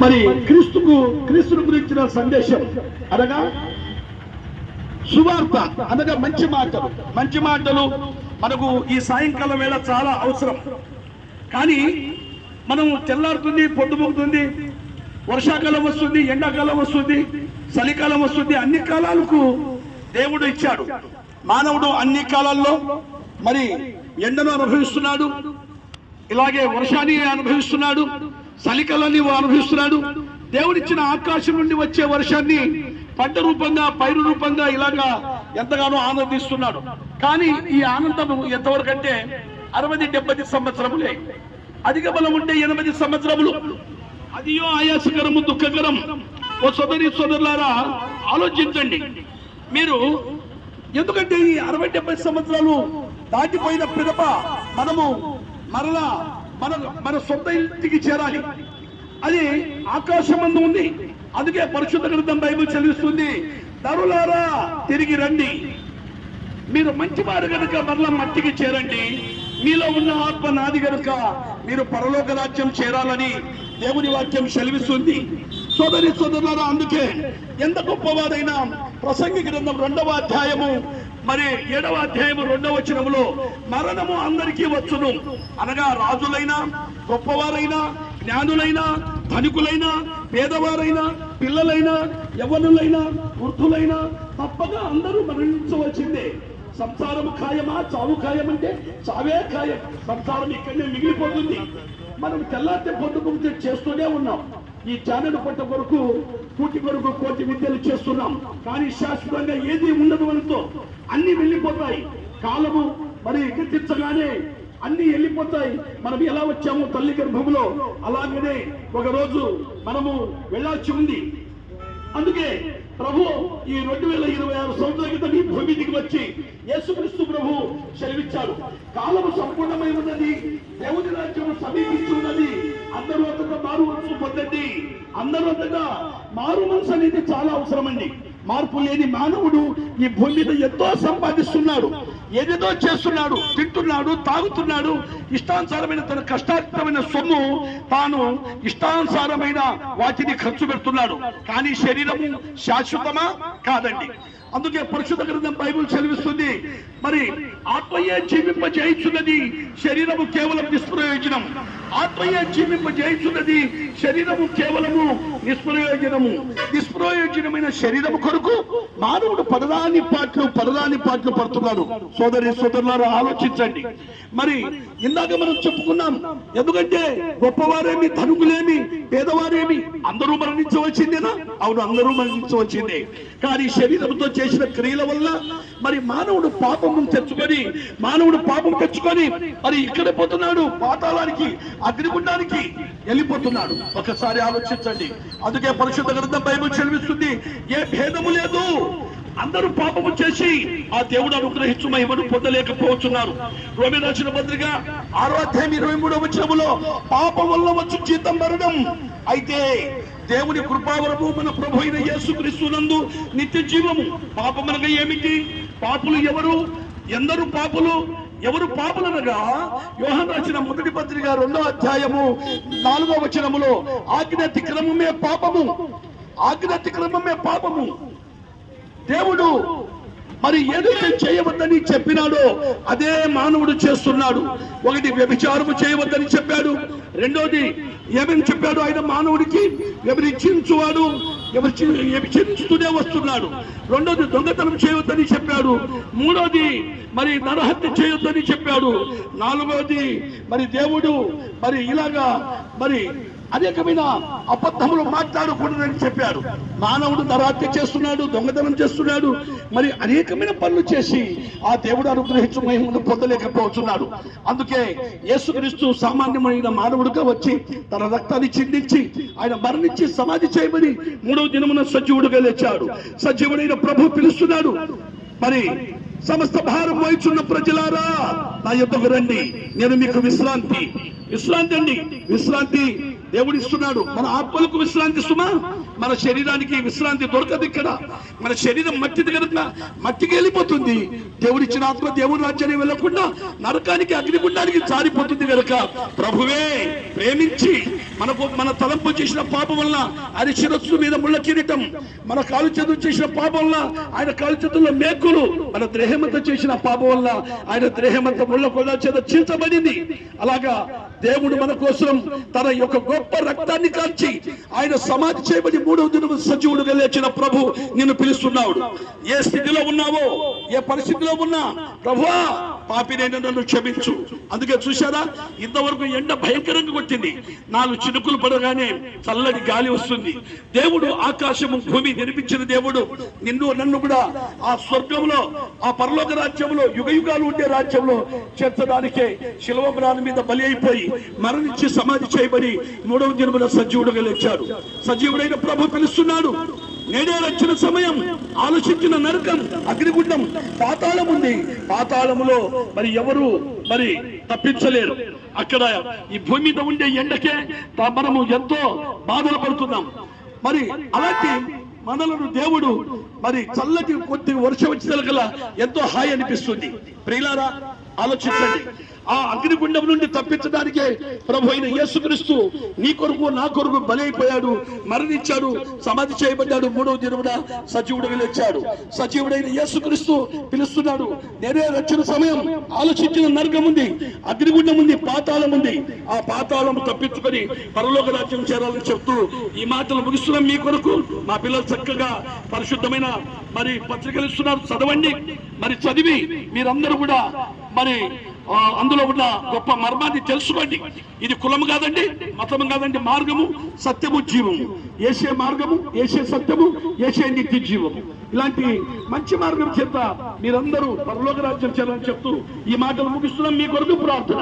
మరి క్రీస్తును గురించిన సందేశం అనగా సువార్త అనగా మంచి మాటలు మనకు ఈ సాయంకాలం వేళ చాలా అవసరం. కానీ మనం తెల్లారుతుంది, పొద్దుముకుతుంది, వర్షాకాలం వస్తుంది, ఎండాకాలం వస్తుంది, చలికాలం వస్తుంది, అన్ని కాలాలకు దేవుడు ఇచ్చాడు. మానవుడు అన్ని కాలాల్లో మరి ఎండను అనుభవిస్తున్నాడు, ఇలాగే వర్షాన్ని అనుభవిస్తున్నాడు, చలికాలాన్ని అనుభవిస్తున్నాడు. దేవుడిచ్చిన ఆకాశం నుండి వచ్చే వర్షాన్ని పంట రూపంగా, పైరు రూపంగా ఇలాగా ఎంతగానో ఆనందిస్తున్నాడు. కానీ ఈ ఆనందం ఎంతవరకు అంటే 60-70 సంవత్సరములే. అధిక బలం ఉంటే 80 సంవత్సరములు. అదియో ఆయాసకరము, దుఃఖకరం. ఓ సోదరులారా ఆలోచించండి మీరు. ఎందుకంటే ఈ 60-70 సంవత్సరాలు దాటిపోయిన పిదప మనము మరలా మన సొంత ఇంటికి చేరాలి. అది ఆకాశమందు ఉంది. అందుకే పరిశుద్ధ గ్రంథం బైబిల్ చదివిస్తుంది, నరులారా తిరిగి రండి, మీరు మంచివారు కనుక మరలా మట్టికి చేరండి, మీలో ఉన్న ఆత్మ నాది కనుక మీరు పరలోక రాజ్యం చేరాలని దేవుని వాక్యం సెలవిస్తుంది. సోదరులారా, అందుకే ఎంత గొప్పవారైనా ప్రసంగి గ్రంథం 2వ అధ్యాయము మరి 7వ అధ్యాయము 2వ వచనములో మరణము అందరికీ వచ్చును అనగా రాజులైనా, గొప్పవారైనా, జ్ఞానులైనా, ధనికులైనా, పేదవారైనా, పిల్లలైనా, యవ్వనులైనా, వృద్ధులైనా తప్పక అందరూ మరణించవలసిందే. సంసారము ఖాయమా, చావు ఖాయం అంటే చావే ఖాయం. సంసారం ఇక్కడనే మిగిలిపోతుంది. మనం తెల్లారితే పొద్దుకుంటే చేస్తూనే ఉన్నాం. ఈ జానడు పట్ట కొరకు, కూటి కొరకు కోటి విద్యలు చేస్తున్నాం. కానీ శాశ్వతంగా ఏది ఉండదు. మనతో అన్ని వెళ్ళిపోతాయి. కాలము మరి ఎగతించగానే అన్ని వెళ్ళిపోతాయి. మనం ఎలా వచ్చాము తల్లి గర్భంలో, అలాగనే ఒక రోజు మనము వెళ్ళాల్సి ఉంది. అందుకే ప్రభు ఈ 2026 సంవత్సరాల క్రితం ఈ భూమి దిగి వచ్చి యేసుక్రీస్తు ప్రభు సెలవిచ్చాడు, కాలము సంపూర్ణమై ఉన్నది, దేవుని రాజ్యము సమీపించి ఉన్నది, అందరూ అంతగా మారు మనసు పొందండి. అందరూ అంతగా మారు మనసు అనేది చాలా అవసరమండి. మార్పు లేని మానవుడు ఈ భూమి మీద ఎంతో సంపాదిస్తున్నాడు, ఏదేదో చేస్తున్నాడు, తింటున్నాడు, తాగుతున్నాడు, ఇష్టానుసారమైన తన కష్టార్థమైన సొమ్ము తాను ఇష్టానుసారమైన వాటిని ఖర్చు పెడుతున్నాడు. కానీ శరీరము శాశ్వతమా? కాదండి. అందుకే పరిశుద్ధ గ్రంథం బైబిల్ చదివిస్తుంది, మరి ఆత్మయే జీవింపజేయుచున్నది, శరీరము కేవలం నిష్ప్రయోజనం. ఆత్మయే జీవింపజేయుచున్నది, శరీరము కేవలము నిష్ప్రయోజనము. నిష్ప్రయోజనమైన శరీరము కొరకు మానవుడు పరదాని పాటలు పడుతున్నాడు. సోదరులారా ఆలోచించండి. మరి ఇందాక మనం చెప్పుకున్నాం, ఎందుకంటే గొప్పవారేమి, ధనుకులేమి, పేదవారేమి అందరూ మరణించవలసిందేనా? అవును, అందరూ మరణించవలసిందే. కానీ శరీరంతో చేసిన క్రియల వల్ల మరి మానవుడు పాపం తెచ్చుకొని మరి ఇక్కడ పోతున్నాడు, పాతాళానికి, అగ్నిగుండానికి వెళ్ళిపోతున్నాడు. ఒకసారి ఆలోచించండి. అందుకే పరిశుద్ధ గ్రంథం బైబిల్ చదివిస్తుంది, ఏ భేదము లేదు, అందరూ పాపము చేసి ఆ దేవుడు అనుగ్రహించు మహిమను పొందలేకపోతున్నారు. రోమీ రాసిన పత్రిక 6వ అధ్యాయం 23వ వచనములో పాపం వల్ల వచ్చు జీతం మరణం, అయితే దేవుని కృపావరము మన ప్రభు అయిన యేసుక్రీస్తునందు నిత్య జీవము. పాపమనగా ఏమిటి? పాపులు ఎవరు? ఎందరు పాపులు? ఎవరు పాపులనగా యోహాను రాసిన మొదటి పత్రిక 2వ అధ్యాయము 4వ వచనములో ఆజ్ఞాతిక్రమమే పాపము. దేవుడు మరి ఏదైతే చేయవద్దని చెప్పినాడో అదే మానవుడు చేస్తున్నాడు. ఒకటి, వ్యభిచారము చేయవద్దని చెప్పాడు. రెండోది ఏమని చెప్పాడు? ఆయన మానవుడికి వ్యభిచరించువాడు, వ్యభిచరిస్తూనే వస్తున్నాడు. రెండోది దొంగతనం చేయవద్దని చెప్పాడు. మూడోది మరి నరహత్య చేయొద్దని చెప్పాడు. నాలుగోది మరి దేవుడు మరి ఇలాగా మరి అనేకమైన అబద్ధములు మాట్లాడకూడదని చెప్పాడు. మానవుడు నరహత్య చేస్తున్నాడు, దొంగతనం చేస్తున్నాడు, మరి అనేకమైన పనులు చేసి ఆ దేవుడు అనుగ్రహించు మహిమను పొందలేకపోతున్నాడు. అందుకే యేసుక్రీస్తు సామాన్యమైన మానవుడుగా వచ్చి తన రక్తాన్ని చిందించి ఆయన మరణించి సమాధి చేయమని 3వ దినమున సజీవుడుగా లేచాడు. సజీవుడైన ప్రభు పిలుస్తున్నాడు, మరి సమస్త భారం వహించున్న ప్రజలారా నా యొద్దకు రండి, నేను మీకు విశ్రాంతి, విశ్రాంతి అండి, విశ్రాంతి దేవుడు ఇస్తున్నాడు. మన ఆత్మలకు విశ్రాంతి ఇస్తున్నా, మన శరీరానికి విశ్రాంతి దొరకదు. ఇక్కడ మన శరీరం మట్టిది కనుక మట్టికి వెళ్ళిపోతుంది. దేవుడిచ్చిన ఆత్మ దేవుడి రాజ్యానికి వెళ్ళకుండా నరకానికి అగ్నిగుండానికి జారిపోతుంది కనుక ప్రభువే ప్రేమించి మన తలంపు చేసిన పాపం వల్ల ఆయన శిరస్సు మీద ముళ్ళ కిరీటం, మన కాలు చేతులు చేసిన పాపం వల్ల ఆయన కాలు చేతుల్లో మేకులు, మన దేహమంతా చేసిన పాపం వల్ల ఆయన దేహమంతా ముళ్ళ కొల్ల చేత చీల్చబడింది. అలాగా దేవుడు మన కోసం తన యొక్క గొప్ప రక్తాన్ని కాల్చి ఆయన సమాధి చేయబడి 3వ దినము సజీవుడుగా లేచిన ప్రభు నిన్ను పిలుస్తున్నాడు. ఏ స్థితిలో ఉన్నావో, ఏ పరిస్థితిలో ఉన్నా, ప్రభువా పాపినైనా నన్ను క్షమించు. అందుకే చూశారా, ఇంతవరకు ఎండ భయంకరంగా కొట్టింది, 4 చినుకులు పడగానే చల్లటి గాలి వస్తుంది. దేవుడు ఆకాశము భూమి నిర్మించిన దేవుడు నిన్ను నన్ను కూడా ఆ స్వర్గంలో, ఆ పరలోక రాజ్యంలో, యుగ యుగాలు ఉండే రాజ్యంలో చేర్చడానికే శిలువ మ్రాను మీద బలి అయిపోయి మరణించి సమాధి చేయబడి 3వ దినమున సజీవుడుగా లేచాడు. సజీవుడైన ప్రభు పిలుస్తున్నాడు. నేడే రక్షణ సమయం. ఆలోచించిన నరకం, అగ్నిగుండం, పాతాళం ఉంది. పాతాళములో మరి ఎవరు మరి తప్పించలేరు. అక్కడ ఈ భూమి మీద ఉండే ఎండకే మనము ఎంతో బాధలు పడుతున్నాం. మరి అలాంటి మనలను దేవుడు మరి చల్లటి కొద్ది వర్షం వచ్చిన ఎంతో హాయి అనిపిస్తుంది. ప్రియులారా ఆలోచించండి. ఆ అగ్నిగుండం నుండి తప్పించడానికే ప్రభు అయిన యేసుక్రీస్తు నీ కొరకు నా కొరకు బలైపోయాడు, మరణించాడు, సమాధి చేయబడ్డాడు, 3వ దినమున సజీవుడిగా లేచాడు. సజీవుడైన యేసుక్రీస్తు పిలుస్తున్నాడు. నేనే రక్షణ సమయం. ఆలోచించిన నరకం ఉంది, అగ్నిగుండం ఉంది, పాతాళం ఉంది. ఆ పాతాళం తప్పించుకొని పరలోక రాజ్యం చేరాలని చెప్తూ ఈ మాటలు ముగిస్తున్నాం. మీ కొరకు మా పిల్లలు చక్కగా పరిశుద్ధమైన మరి పత్రికలు ఇస్తున్నారు, చదవండి. మరి చదివి మీరందరూ కూడా మరి అందులో ఉన్న గొప్ప మర్మాన్ని తెలుసుకోండి. ఇది కులము కాదండి, మతము కాదండి, మార్గము, సత్యము, జీవము. ఏసే మార్గము, ఏసే సత్యము, ఏసే నిత్య జీవము. ఇలాంటి మంచి మార్గం చేత మీరందరూ పరలోక రాజ్యం చేయాలని చెప్తూ ఈ మాటలు ముగిస్తున్నాం. మీ కొరకు ప్రార్థన.